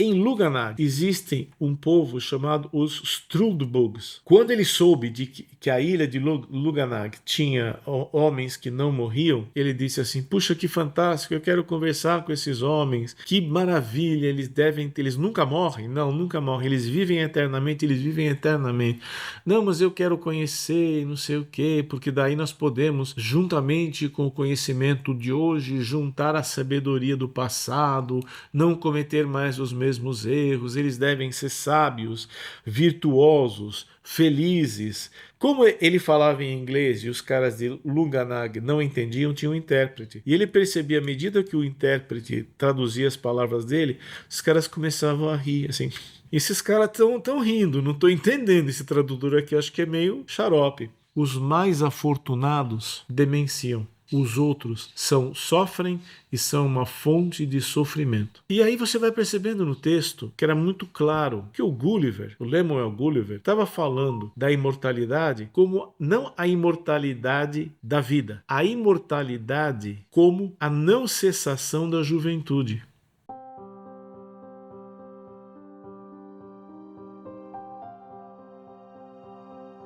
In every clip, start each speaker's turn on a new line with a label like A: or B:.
A: Em Luganag existem um povo chamado os Struldbugs. Quando ele soube de que a ilha de Luganag tinha homens que não morriam, ele disse assim: puxa, que fantástico, eu quero conversar com esses homens, que maravilha, eles nunca morrem? Não, nunca morrem, eles vivem eternamente, eles vivem eternamente. Não, mas eu quero conhecer, não sei o quê, porque daí nós podemos, juntamente com o conhecimento de hoje, juntar a sabedoria do passado, não cometer mais os mesmos erros, eles devem ser sábios, virtuosos, felizes. Como ele falava em inglês e os caras de Luganag não entendiam, tinha um intérprete. E ele percebia, à medida que o intérprete traduzia as palavras dele, os caras começavam a rir, assim. Esses caras tão rindo, não estou entendendo esse tradutor aqui, acho que é meio xarope. Os mais afortunados demenciam. Os outros sofrem e são uma fonte de sofrimento. E aí você vai percebendo no texto que era muito claro que o Gulliver, o Lemuel Gulliver, estava falando da imortalidade como não a imortalidade da vida, a imortalidade como a não cessação da juventude.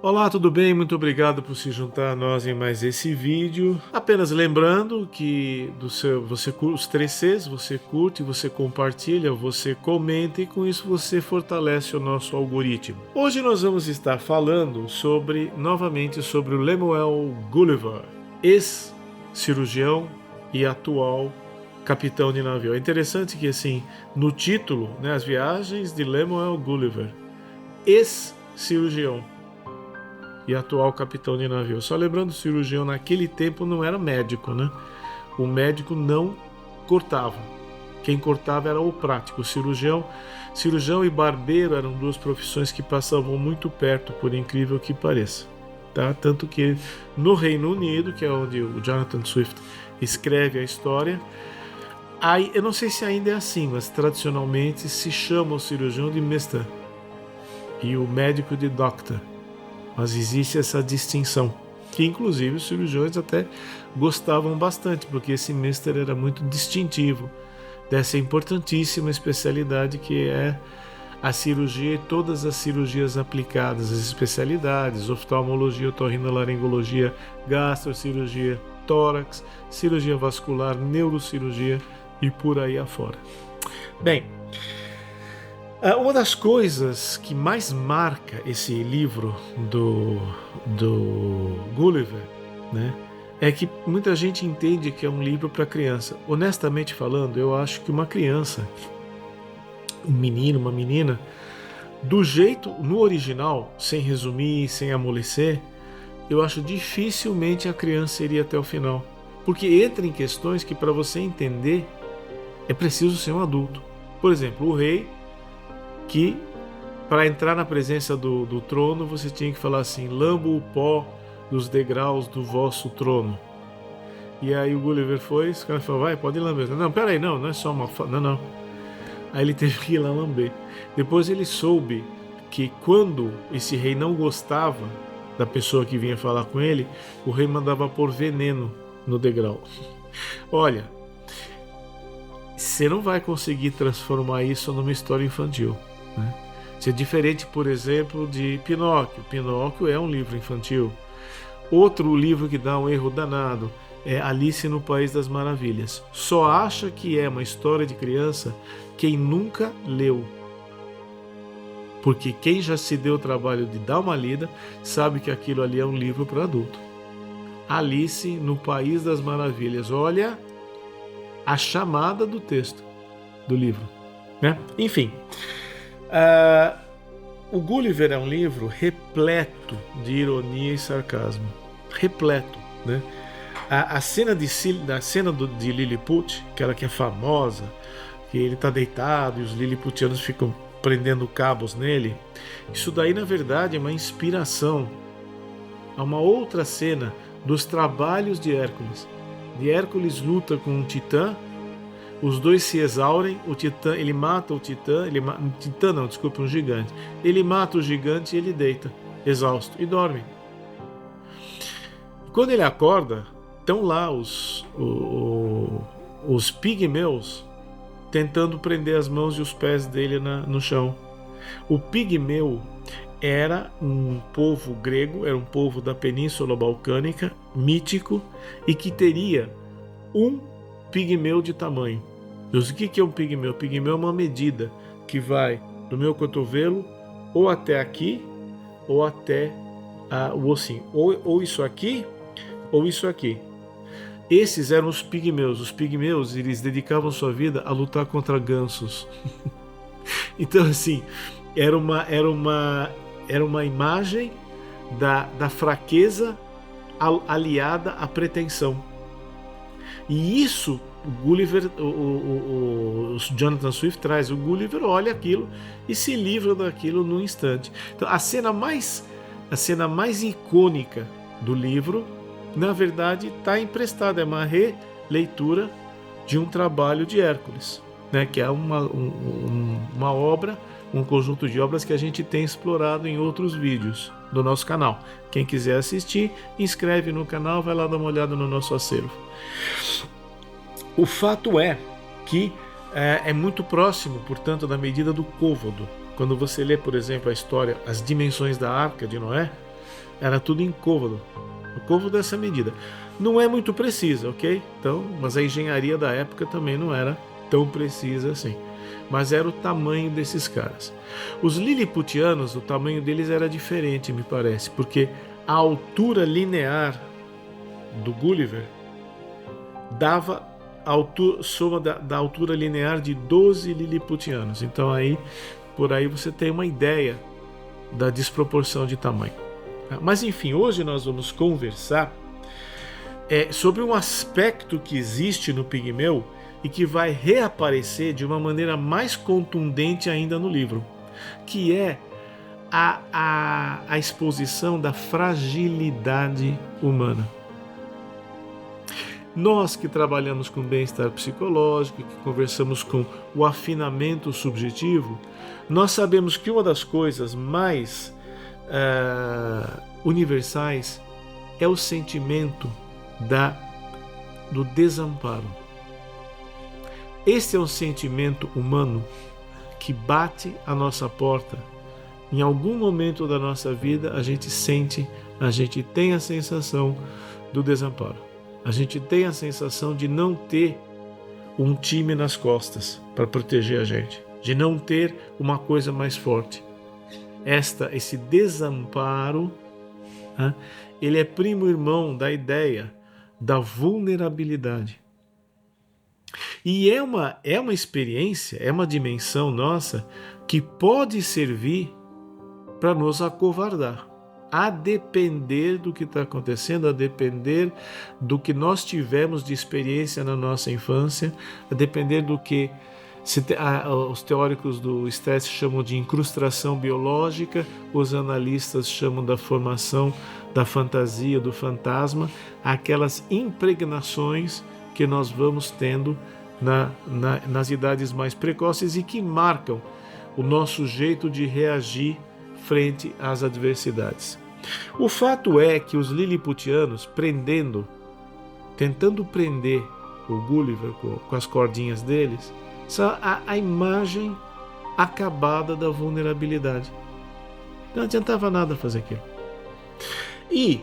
A: Olá, tudo bem? Muito obrigado por se juntar a nós em mais esse vídeo. Apenas lembrando que os 3Cs, você curte, você compartilha, você comenta e com isso você fortalece o nosso algoritmo. Hoje nós vamos estar falando novamente sobre o Lemuel Gulliver, ex-cirurgião e atual capitão de navio. É interessante que assim, no título, né, as viagens de Lemuel Gulliver, ex-cirurgião e atual capitão de navio. Só lembrando, o cirurgião naquele tempo não era médico, né? O médico não cortava. Quem cortava era o prático. O cirurgião e barbeiro eram duas profissões que passavam muito perto, por incrível que pareça. Tá? Tanto que no Reino Unido, que é onde o Jonathan Swift escreve a história, aí, eu não sei se ainda é assim, mas tradicionalmente se chama o cirurgião de Mister e o médico de Doctor. Mas existe essa distinção, que inclusive os cirurgiões até gostavam bastante, porque esse Mister era muito distintivo dessa importantíssima especialidade que é a cirurgia e todas as cirurgias aplicadas, as especialidades, oftalmologia, otorrinolaringologia, gastrocirurgia, tórax, cirurgia vascular, neurocirurgia e por aí afora. Bem, uma das coisas que mais marca esse livro do Gulliver, né, é que muita gente entende que é um livro para criança. Honestamente falando, eu acho que uma criança, um menino, uma menina, do jeito, no original, sem resumir, sem amolecer, eu acho dificilmente a criança iria até o final. Porque entra em questões que para você entender é preciso ser um adulto. Por exemplo, o rei, que para entrar na presença do trono você tinha que falar assim: lambo o pó dos degraus do vosso trono. E aí o Gulliver foi, os caras falaram: vai, pode lamber. Não, peraí, não é só uma. Não. Aí ele teve que ir lá lamber. Depois ele soube que quando esse rei não gostava da pessoa que vinha falar com ele, o rei mandava pôr veneno no degrau. Olha, você não vai conseguir transformar isso numa história infantil, né? Isso é diferente, por exemplo, de Pinóquio. Pinóquio é um livro infantil. Outro livro que dá um erro danado é Alice no País das Maravilhas. Só acha que é uma história de criança quem nunca leu. Porque quem já se deu o trabalho de dar uma lida sabe que aquilo ali é um livro para adulto. Alice no País das Maravilhas. Olha a chamada do texto do livro, né? Enfim, o Gulliver é um livro repleto de ironia e sarcasmo, repleto, né? A cena de Lilliput, aquela que é famosa, que ele está deitado e os lilliputianos ficam prendendo cabos nele, isso daí na verdade é uma inspiração a uma outra cena dos trabalhos de Hércules. De Hércules luta com um titã, os dois se exaurem, o titã, ele mata o titã, um gigante. Ele mata o gigante e ele deita, exausto, e dorme. Quando ele acorda, estão lá os pigmeus tentando prender as mãos e os pés dele no chão. O pigmeu era um povo grego, era um povo da Península Balcânica, mítico, e que teria um pigmeu de tamanho. Deus, o que é um pigmeu? O pigmeu é uma medida que vai do meu cotovelo ou até aqui, ou até o ossinho. Ou isso aqui, ou isso aqui. Esses eram os pigmeus. Os pigmeus, eles dedicavam sua vida a lutar contra gansos. Então, assim, era uma imagem da fraqueza aliada à pretensão. E isso, o Gulliver, o Jonathan Swift traz. O Gulliver olha aquilo e se livra daquilo num instante. Então, a cena mais icônica do livro, na verdade, está emprestada, é uma releitura de um trabalho de Hércules, né, que é uma obra, um conjunto de obras que a gente tem explorado em outros vídeos do nosso canal. Quem quiser assistir, inscreve no canal, vai lá dar uma olhada no nosso acervo. O fato é que é muito próximo, portanto, da medida do côvado. Quando você lê, por exemplo, a história, as dimensões da Arca de Noé, era tudo em côvado. O côvado dessa medida. Não é muito precisa, ok? Então, mas a engenharia da época também não era tão precisa assim. Mas era o tamanho desses caras. Os liliputianos, o tamanho deles era diferente, me parece, porque a altura linear do Gulliver dava soma da altura linear de 12 liliputianos. Então por aí você tem uma ideia da desproporção de tamanho. Mas enfim, hoje nós vamos conversar sobre um aspecto que existe no pigmeu e que vai reaparecer de uma maneira mais contundente ainda no livro, que é a exposição da fragilidade humana. Nós que trabalhamos com bem-estar psicológico, que conversamos com o afinamento subjetivo, nós sabemos que uma das coisas mais universais é o sentimento do desamparo. Esse é um sentimento humano que bate à nossa porta. Em algum momento da nossa vida a gente tem a sensação do desamparo. A gente tem a sensação de não ter um time nas costas para proteger a gente, de não ter uma coisa mais forte. Esse desamparo, ele é primo irmão da ideia da vulnerabilidade. E é uma experiência, é uma dimensão nossa que pode servir para nos acovardar, a depender do que está acontecendo, a depender do que nós tivemos de experiência na nossa infância, a depender do que os teóricos do estresse chamam de incrustação biológica, os analistas chamam da formação da fantasia, do fantasma, aquelas impregnações que nós vamos tendo nas idades mais precoces e que marcam o nosso jeito de reagir frente às adversidades. O fato é que os liliputianos, tentando prender o Gulliver com as cordinhas deles, são a imagem acabada da vulnerabilidade. Não adiantava nada fazer aquilo. E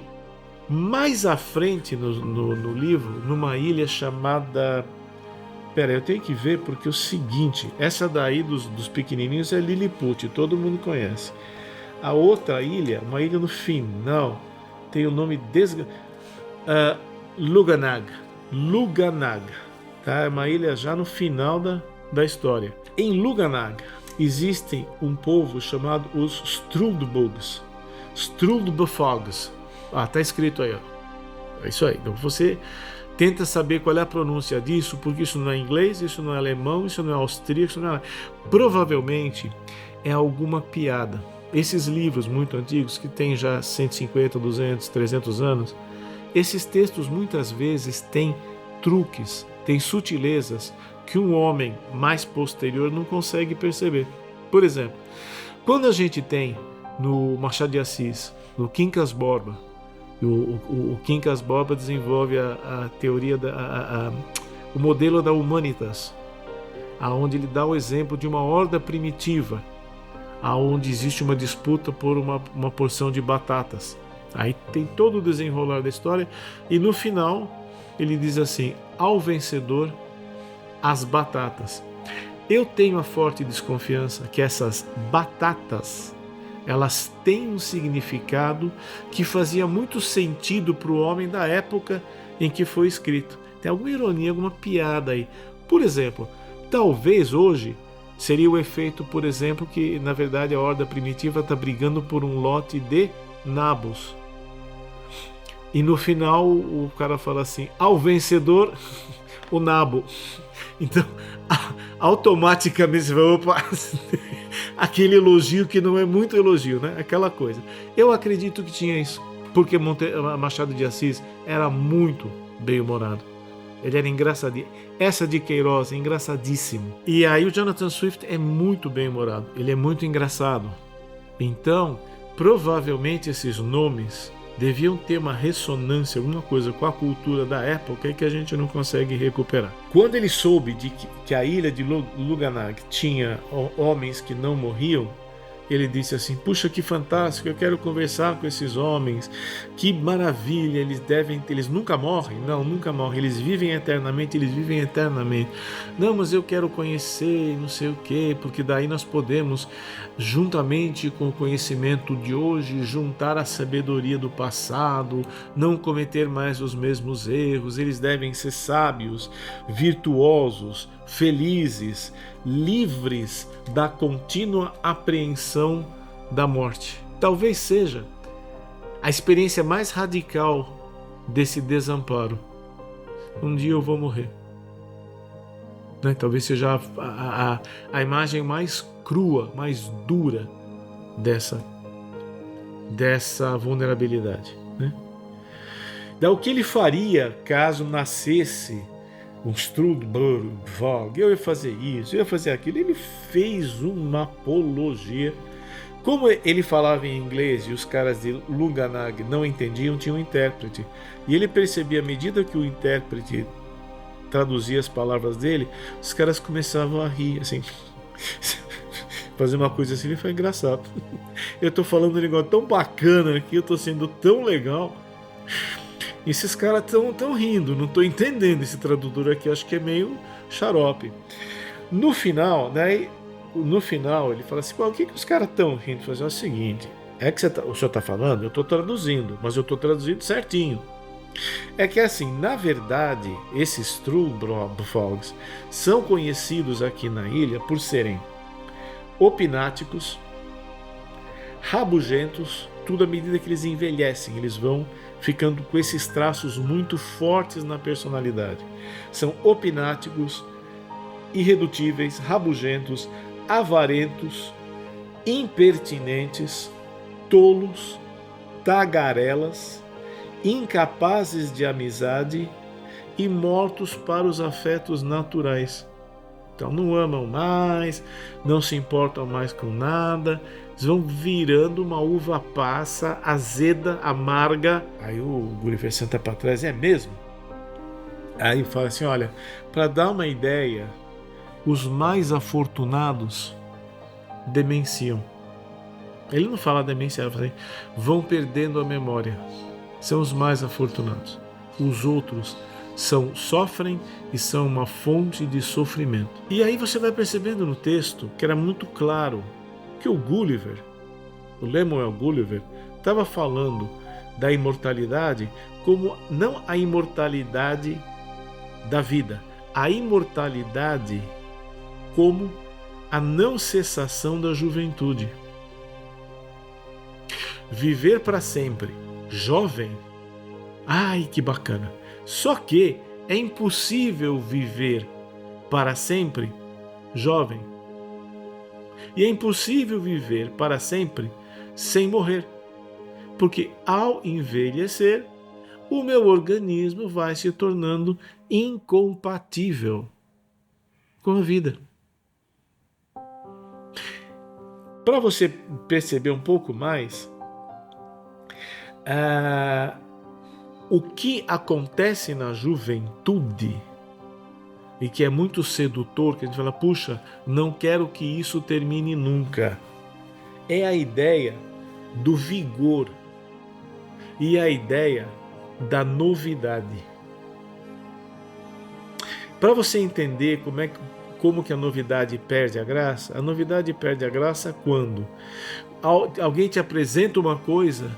A: mais à frente no livro, numa ilha chamada... eu tenho que ver porque é o seguinte, essa daí dos pequenininhos é Lilliput, todo mundo conhece. A outra ilha, uma ilha no final, tem o nome Luganag, tá? É uma ilha já no final da história. Em Luganag existem um povo chamado os Struldbugs, tá escrito aí, ó. É isso aí. Então você tenta saber qual é a pronúncia disso, porque isso não é inglês, isso não é alemão, isso não é austríaco, isso não é... Provavelmente é alguma piada. Esses livros muito antigos, que têm já 150, 200, 300 anos, esses textos muitas vezes têm truques, têm sutilezas que um homem mais posterior não consegue perceber. Por exemplo, quando a gente tem no Machado de Assis, no Quincas Borba, o Quincas Borba desenvolve a teoria, o modelo da Humanitas. aonde ele dá o exemplo de uma horda primitiva, aonde existe uma disputa por uma porção de batatas. Aí tem todo o desenrolar da história e no final ele diz assim: ao vencedor, as batatas. Eu tenho a forte desconfiança que essas batatas, elas têm um significado que fazia muito sentido para o homem da época em que foi escrito. Tem alguma ironia, alguma piada aí. Por exemplo, talvez hoje seria o efeito, por exemplo, que na verdade a horda primitiva está brigando por um lote de nabos. E no final o cara fala assim: ao vencedor, o nabo. Então, automaticamente você vai, opa, aquele elogio que não é muito elogio, né? Aquela coisa. Eu acredito que tinha isso, porque Machado de Assis era muito bem-humorado. Ele era engraçadinho. Essa de Queiroz é engraçadíssimo. E aí o Jonathan Swift é muito bem-humorado. Ele é muito engraçado. Então, provavelmente esses nomes deviam ter uma ressonância, alguma coisa com a cultura da época que a gente não consegue recuperar. Quando ele soube de que a ilha de Luganag tinha homens que não morriam, ele disse assim: puxa, que fantástico, eu quero conversar com esses homens, que maravilha, eles nunca morrem? Não, nunca morrem, eles vivem eternamente. Não, mas eu quero conhecer, não sei o quê, porque daí nós podemos, juntamente com o conhecimento de hoje, juntar a sabedoria do passado, não cometer mais os mesmos erros. Eles devem ser sábios, virtuosos, felizes, livres da contínua apreensão da morte. Talvez seja a experiência mais radical desse desamparo. Um dia eu vou morrer. Né? Talvez seja a imagem mais crua, mais dura dessa vulnerabilidade. Né? O que ele faria caso nascesse um Strudberg, eu ia fazer isso, eu ia fazer aquilo. Ele fez uma apologia. Como ele falava em inglês e os caras de Luganag não entendiam, tinha um intérprete. E ele percebia, à medida que o intérprete traduzia as palavras dele, os caras começavam a rir, assim, fazer uma coisa assim. Ele foi engraçado. Eu tô falando um negócio tão bacana aqui, eu tô sendo tão legal. E esses caras tão rindo, não tô entendendo esse tradutor aqui, acho que é meio xarope. No final, né? No final ele fala assim: o que os caras estão rindo? Fazer o seguinte: é que o senhor tá falando, eu tô traduzindo, mas eu tô traduzindo certinho. É que assim, na verdade, esses Trubrofogs são conhecidos aqui na ilha por serem opináticos, rabugentos. Tudo à medida que eles envelhecem, eles vão ficando com esses traços muito fortes na personalidade. São opináticos, irredutíveis, rabugentos, avarentos, impertinentes, tolos, tagarelas, incapazes de amizade e mortos para os afetos naturais. Então não amam mais, não se importam mais com nada, eles vão virando uma uva passa, azeda, amarga. Aí o Gulliver senta para trás: é mesmo? Aí fala assim: olha, para dar uma ideia, os mais afortunados demenciam. Ele não fala demenciar, ele fala assim: vão perdendo a memória. São os mais afortunados. Os outros sofrem e são uma fonte de sofrimento. E aí você vai percebendo no texto que era muito claro que o Gulliver, o Lemuel Gulliver, estava falando da imortalidade como não a imortalidade da vida, a imortalidade como a não cessação da juventude. Viver para sempre jovem, ai que bacana. Só que é impossível viver para sempre jovem. E é impossível viver para sempre sem morrer. Porque ao envelhecer, o meu organismo vai se tornando incompatível com a vida. Para você perceber um pouco mais, o que acontece na juventude e que é muito sedutor, que a gente fala, puxa, não quero que isso termine nunca. É a ideia do vigor e a ideia da novidade. Para você entender como que a novidade perde a graça, a novidade perde a graça quando alguém te apresenta uma coisa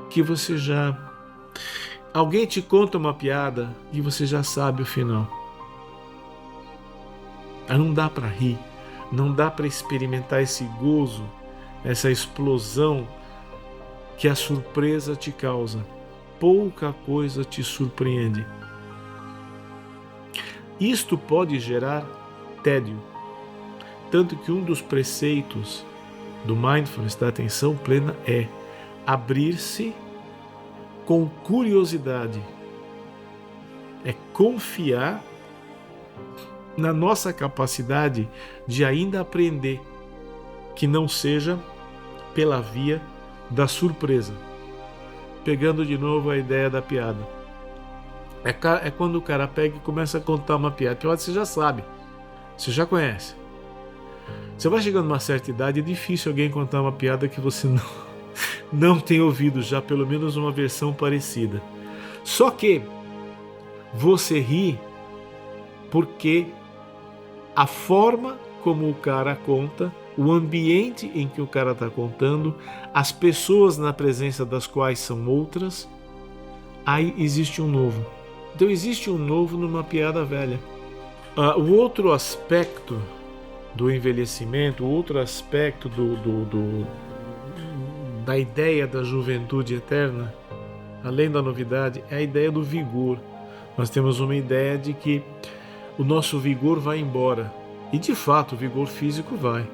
A: que você já... Alguém te conta uma piada e você já sabe o final. Não dá para rir, não dá para experimentar esse gozo, essa explosão que a surpresa te causa. Pouca coisa te surpreende. Isto pode gerar tédio. Tanto que um dos preceitos do mindfulness, da atenção plena, é abrir-se com curiosidade. É confiar na nossa capacidade de ainda aprender, que não seja pela via da surpresa. Pegando de novo a ideia da piada. É quando o cara pega e começa a contar uma piada. Piada você já sabe, você já conhece. Você vai chegando numa certa idade, é difícil alguém contar uma piada que você não tem ouvido já, pelo menos uma versão parecida. Só que você ri porque a forma como o cara conta, o ambiente em que o cara está contando, as pessoas na presença das quais são outras, aí existe um novo. Então existe um novo numa piada velha. O outro aspecto do envelhecimento, o outro aspecto da ideia da juventude eterna, além da novidade, é a ideia do vigor. Nós temos uma ideia de que o nosso vigor vai embora. E de fato o vigor físico vai.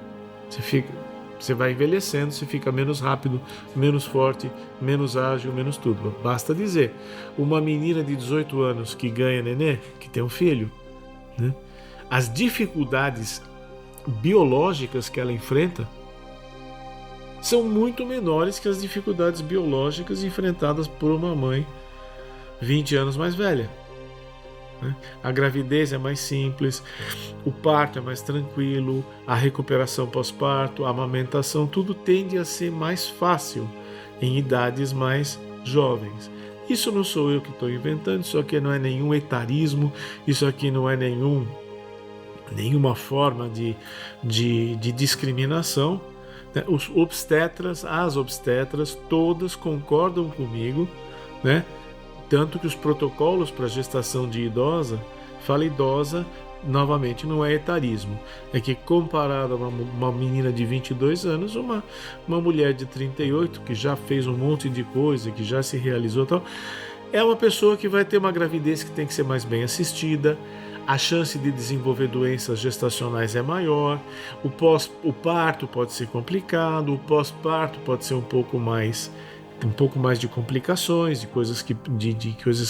A: Você vai envelhecendo, você fica menos rápido, menos forte, menos ágil, menos tudo. Basta dizer, uma menina de 18 anos que ganha nenê, que tem um filho, né? As dificuldades biológicas que ela enfrenta são muito menores que as dificuldades biológicas enfrentadas por uma mãe 20 anos mais velha. A gravidez é mais simples, o parto é mais tranquilo, a recuperação pós-parto, a amamentação, tudo tende a ser mais fácil em idades mais jovens. Isso não sou eu que estou inventando, isso aqui não é nenhum etarismo, isso aqui não é nenhuma forma de discriminação. Os obstetras, as obstetras, todas concordam comigo, né? Tanto que os protocolos para gestação de idosa, fala idosa, novamente, não é etarismo. É que comparado a uma menina de 22 anos, uma mulher de 38, que já fez um monte de coisa, que já se realizou e tal, é uma pessoa que vai ter uma gravidez que tem que ser mais bem assistida, a chance de desenvolver doenças gestacionais é maior, o parto pode ser complicado, o pós-parto pode ser um pouco mais de complicações, de coisas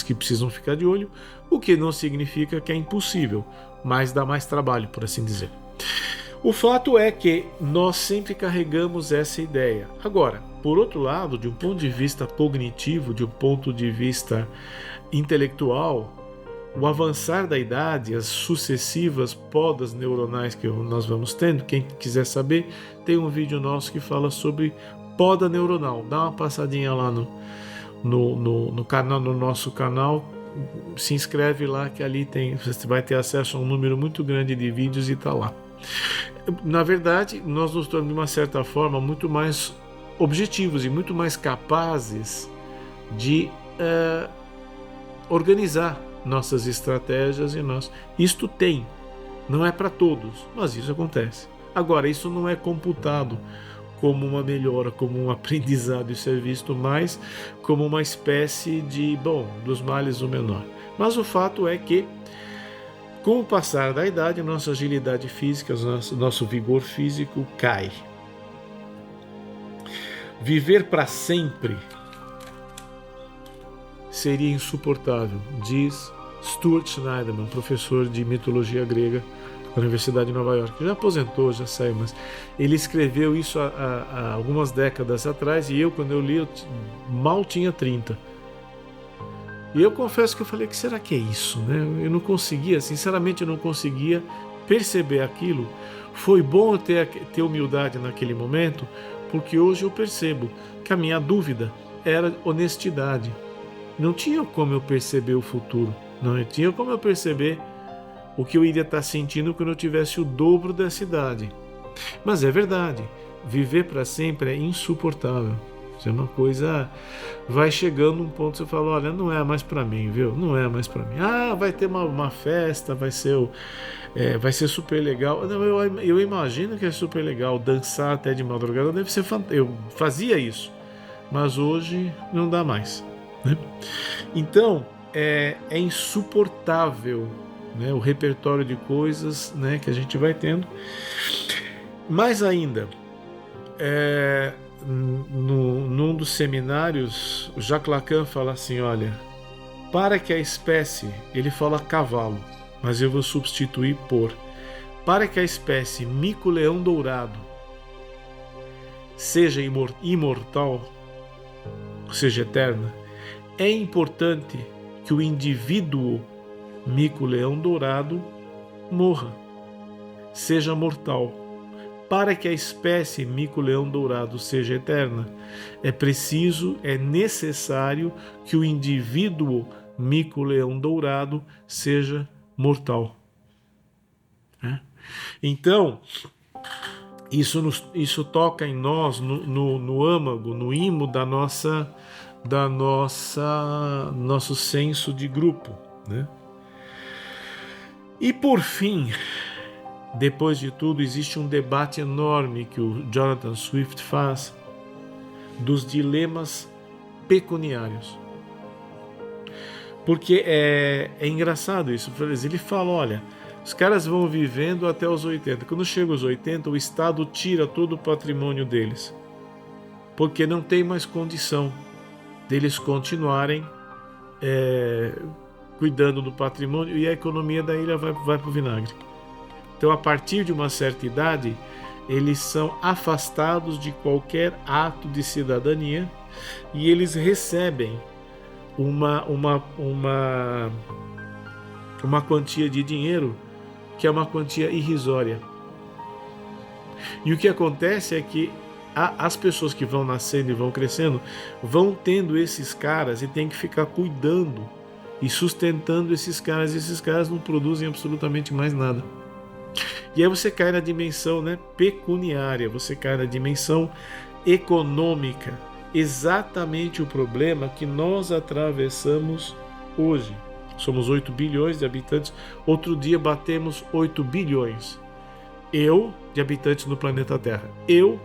A: que precisam ficar de olho, o que não significa que é impossível, mas dá mais trabalho, por assim dizer. O fato é que nós sempre carregamos essa ideia. Agora, por outro lado, de um ponto de vista cognitivo, de um ponto de vista intelectual, o avançar da idade, as sucessivas podas neuronais que nós vamos tendo, quem quiser saber, tem um vídeo nosso que fala sobre poda neuronal. Dá uma passadinha lá no canal, no nosso canal, se inscreve lá que ali você vai ter acesso a um número muito grande de vídeos e tá lá. Na verdade, nós nos tornamos de uma certa forma muito mais objetivos e muito mais capazes de organizar nossas estratégias isto não é para todos, mas isso acontece. Agora, isso não é computado como uma melhora, como um aprendizado, isso é visto mais como uma espécie de, dos males o menor. Mas o fato é que, com o passar da idade, nossa agilidade física, nosso vigor físico cai. Viver para sempre seria insuportável, diz Stuart Schneiderman, professor de mitologia grega da Universidade de Nova York. Já aposentou, já saiu, mas ele escreveu isso há algumas décadas atrás, e quando eu li, eu mal tinha 30. E eu confesso que eu falei, que será que é isso, né? Eu não conseguia, sinceramente eu não conseguia perceber aquilo. Foi bom eu ter humildade naquele momento, porque hoje eu percebo que a minha dúvida era honestidade. Não tinha como eu perceber o futuro, não tinha como eu perceber o que eu iria estar sentindo quando eu tivesse o dobro dessa idade. Mas é verdade, viver para sempre é insuportável. Isso é uma coisa. Vai chegando um ponto que você fala: olha, não é mais para mim, viu? Não é mais para mim. Ah, vai ter uma festa, vai ser super legal. Não, eu imagino que é super legal. Dançar até de madrugada deve ser fantástico. Eu fazia isso, mas hoje não dá mais, né? Então, é insuportável, né, o repertório de coisas, né, que a gente vai tendo. Mais ainda, num dos seminários, o Jacques Lacan fala assim: olha, para que a espécie, ele fala cavalo, mas eu vou substituir por, para que a espécie mico-leão dourado seja imortal, ou seja, eterna, é importante que o indivíduo mico-leão dourado morra, seja mortal. Para que a espécie mico-leão dourado seja eterna, é necessário que o indivíduo mico-leão dourado seja mortal. Então, isso toca em nós, no âmago, no imo nosso senso de grupo, né? E por fim, depois de tudo, existe um debate enorme que o Jonathan Swift faz dos dilemas pecuniários. Porque é engraçado isso. Ele fala: olha, os caras vão vivendo até os 80. Quando chega aos 80, o Estado tira todo o patrimônio deles, porque não tem mais condição deles continuarem cuidando do patrimônio, e a economia da ilha vai para o vinagre. Então, a partir de uma certa idade, eles são afastados de qualquer ato de cidadania e eles recebem uma quantia de dinheiro que é uma quantia irrisória. E o que acontece é que as pessoas que vão nascendo e vão crescendo vão tendo esses caras e tem que ficar cuidando e sustentando esses caras. E esses caras não produzem absolutamente mais nada. E aí você cai na dimensão, né, pecuniária, você cai na dimensão econômica. Exatamente o problema que nós atravessamos hoje. Somos 8 bilhões de habitantes. Outro dia batemos 8 bilhões. De habitantes no planeta Terra. Eu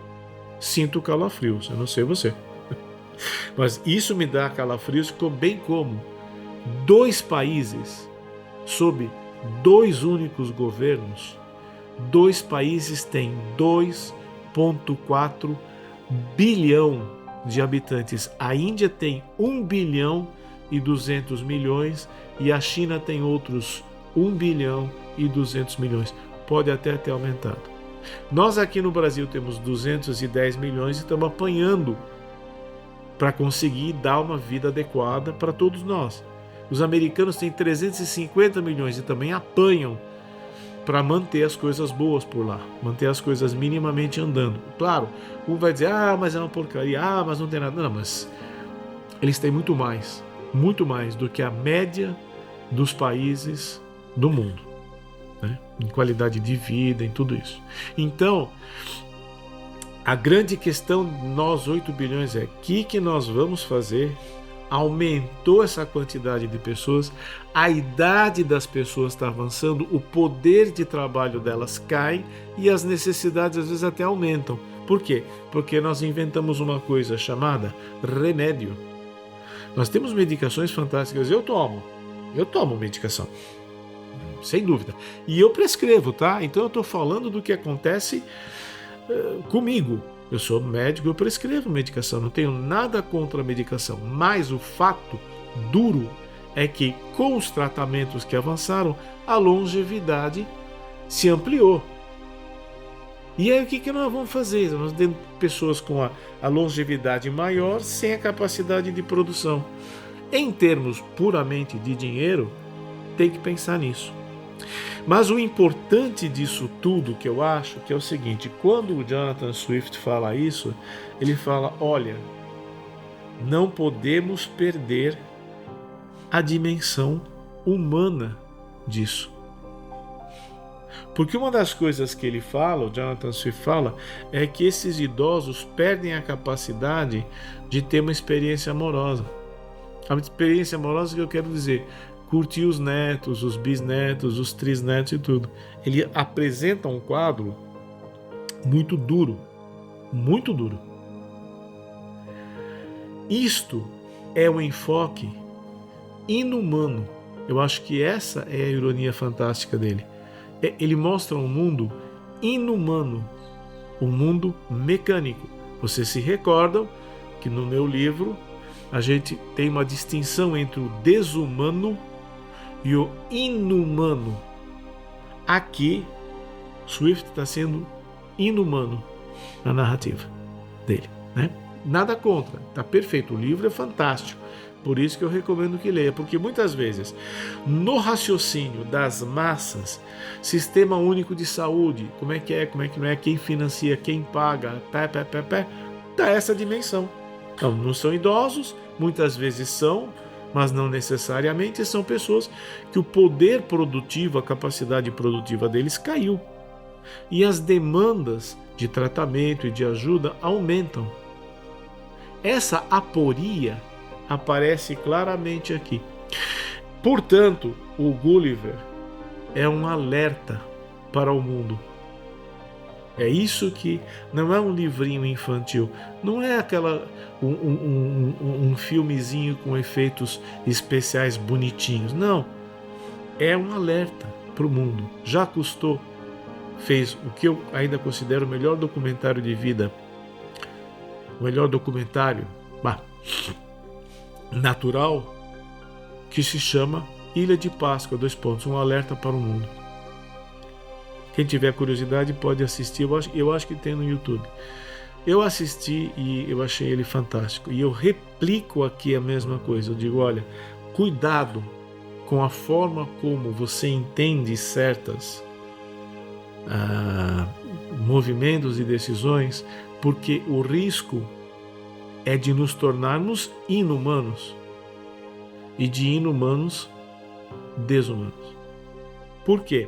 A: sinto calafrios, eu não sei você. Mas isso me dá calafrios, bem como 2 países sob 2 únicos governos. 2 países têm 2,4 bilhão de habitantes. A Índia tem 1 bilhão e 200 milhões e a China tem outros 1 bilhão e 200 milhões. Pode até ter aumentado. Nós aqui no Brasil temos 210 milhões e estamos apanhando para conseguir dar uma vida adequada para todos nós. Os americanos têm 350 milhões e também apanham para manter as coisas boas por lá, manter as coisas minimamente andando. Claro, um vai dizer: mas é uma porcaria, mas não tem nada. Não, mas eles têm muito mais do que a média dos países do mundo, né? Em qualidade de vida, em tudo isso. Então, a grande questão, nós 8 bilhões, é o que nós vamos fazer? Aumentou essa quantidade de pessoas, a idade das pessoas está avançando, o poder de trabalho delas cai e as necessidades às vezes até aumentam. Por quê? Porque nós inventamos uma coisa chamada remédio. Nós temos medicações fantásticas. Eu tomo medicação, sem dúvida, e eu prescrevo, tá? Então eu estou falando do que acontece comigo. Eu sou médico, eu prescrevo medicação, não tenho nada contra a medicação, mas o fato duro é que com os tratamentos que avançaram, a longevidade se ampliou. E aí o que nós vamos fazer? Nós temos pessoas com a longevidade maior sem a capacidade de produção. Em termos puramente de dinheiro, tem que pensar nisso. Mas o importante disso tudo, que eu acho, que é o seguinte: quando o Jonathan Swift fala isso, ele fala, olha, não podemos perder a dimensão humana disso. Porque uma das coisas que ele fala, o Jonathan Swift fala, é que esses idosos perdem a capacidade de ter uma experiência amorosa. A experiência amorosa que eu quero dizer, curtir os netos, os bisnetos, os trisnetos e tudo. Ele apresenta um quadro muito duro, muito duro. Isto é um enfoque inumano. Eu acho que essa é a ironia fantástica dele. Ele mostra um mundo inumano, um mundo mecânico. Vocês se recordam que no meu livro a gente tem uma distinção entre o desumano e o inumano. Aqui, Swift está sendo inumano na narrativa dele, né? Nada contra, tá perfeito, o livro é fantástico. Por isso que eu recomendo que leia, porque muitas vezes, no raciocínio das massas, sistema único de saúde, como é que não é, quem financia, quem paga, dá essa dimensão. Então, não são idosos, muitas vezes são, mas não necessariamente são pessoas que o poder produtivo, a capacidade produtiva deles caiu. E as demandas de tratamento e de ajuda aumentam. Essa aporia aparece claramente aqui. Portanto, o Gulliver é um alerta para o mundo. É isso que não é um livrinho infantil, não é um filmezinho com efeitos especiais bonitinhos, não. É um alerta para o mundo. Já Cousteau fez o que eu ainda considero o melhor documentário de vida, o melhor documentário natural, que se chama Ilha de Páscoa, um alerta para o mundo. Quem tiver curiosidade pode assistir, eu acho que tem no YouTube. Eu assisti e eu achei ele fantástico. E eu replico aqui a mesma coisa. Eu digo, olha, cuidado com a forma como você entende certas movimentos e decisões, porque o risco é de nos tornarmos inumanos e de inumanos desumanos. Por quê?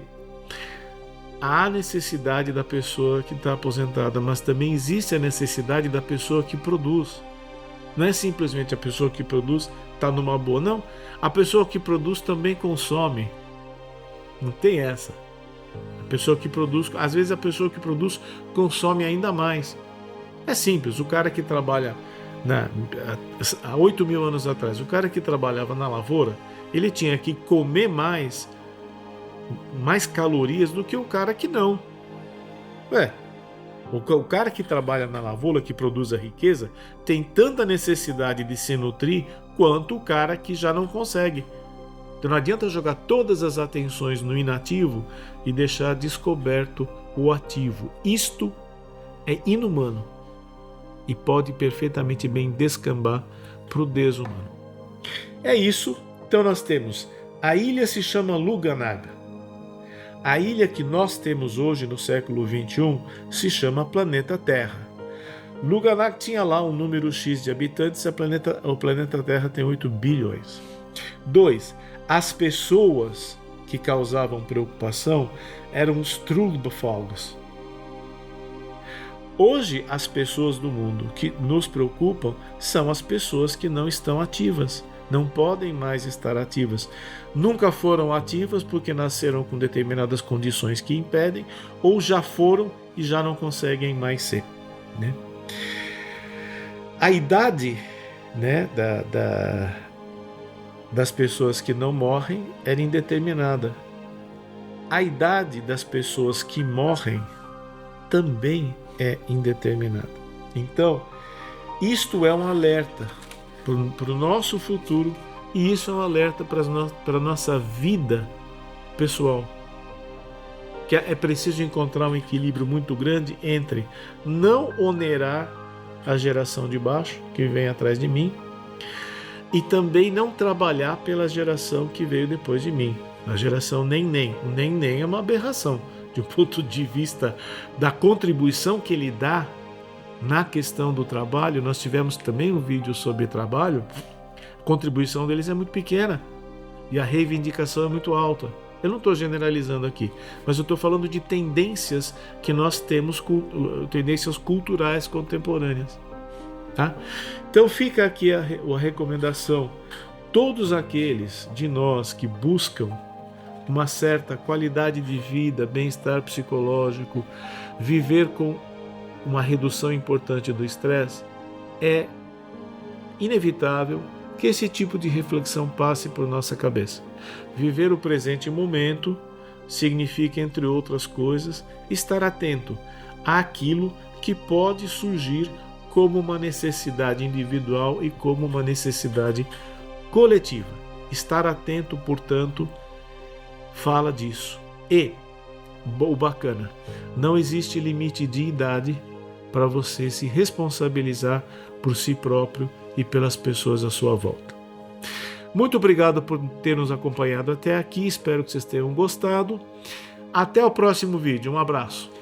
A: Há necessidade da pessoa que está aposentada, mas também existe a necessidade da pessoa que produz. Não é simplesmente a pessoa que produz está numa boa, não. A pessoa que produz também consome. Não tem essa. A pessoa que produz, às vezes a pessoa que produz consome ainda mais. É simples, o cara que trabalha há 8.000 anos atrás, o cara que trabalhava na lavoura, ele tinha que comer mais calorias do que o cara que não. O cara que trabalha na lavoura, que produz a riqueza, tem tanta necessidade de se nutrir quanto o cara que já não consegue. Então não adianta jogar todas as atenções no inativo e deixar descoberto o ativo. Isto é inumano e pode perfeitamente bem descambar para o desumano. É isso. Então nós temos, a ilha se chama Luganag. A ilha que nós temos hoje no século XXI se chama planeta Terra. Luganag tinha lá um número X de habitantes, o planeta Terra tem 8 bilhões. 2. As pessoas que causavam preocupação eram os Struldbefalls. Hoje, as pessoas do mundo que nos preocupam são as pessoas que não estão ativas, não podem mais estar ativas. Nunca foram ativas porque nasceram com determinadas condições que impedem, ou já foram e já não conseguem mais ser, né? A idade, né, das pessoas que não morrem era indeterminada. A idade das pessoas que morrem também é indeterminada. Então, isto é um alerta para o nosso futuro e isso é um alerta para a nossa vida pessoal. Que é preciso encontrar um equilíbrio muito grande entre não onerar a geração de baixo, que vem atrás de mim, e também não trabalhar pela geração que veio depois de mim, a geração neném. O neném é uma aberração, de um ponto de vista da contribuição que ele dá na questão do trabalho. Nós tivemos também um vídeo sobre trabalho, a contribuição deles é muito pequena e a reivindicação é muito alta. Eu não estou generalizando aqui, mas eu estou falando de tendências que nós temos, tendências culturais contemporâneas. Tá? Então fica aqui a recomendação. Todos aqueles de nós que buscam uma certa qualidade de vida, bem-estar psicológico, viver com uma redução importante do estresse, é inevitável que esse tipo de reflexão passe por nossa cabeça. Viver o presente momento significa, entre outras coisas, estar atento àquilo que pode surgir como uma necessidade individual e como uma necessidade coletiva. Estar atento, portanto, fala disso. E, o bacana, não existe limite de idade para você se responsabilizar por si próprio e pelas pessoas à sua volta. Muito obrigado por ter nos acompanhado até aqui, espero que vocês tenham gostado. Até o próximo vídeo, um abraço.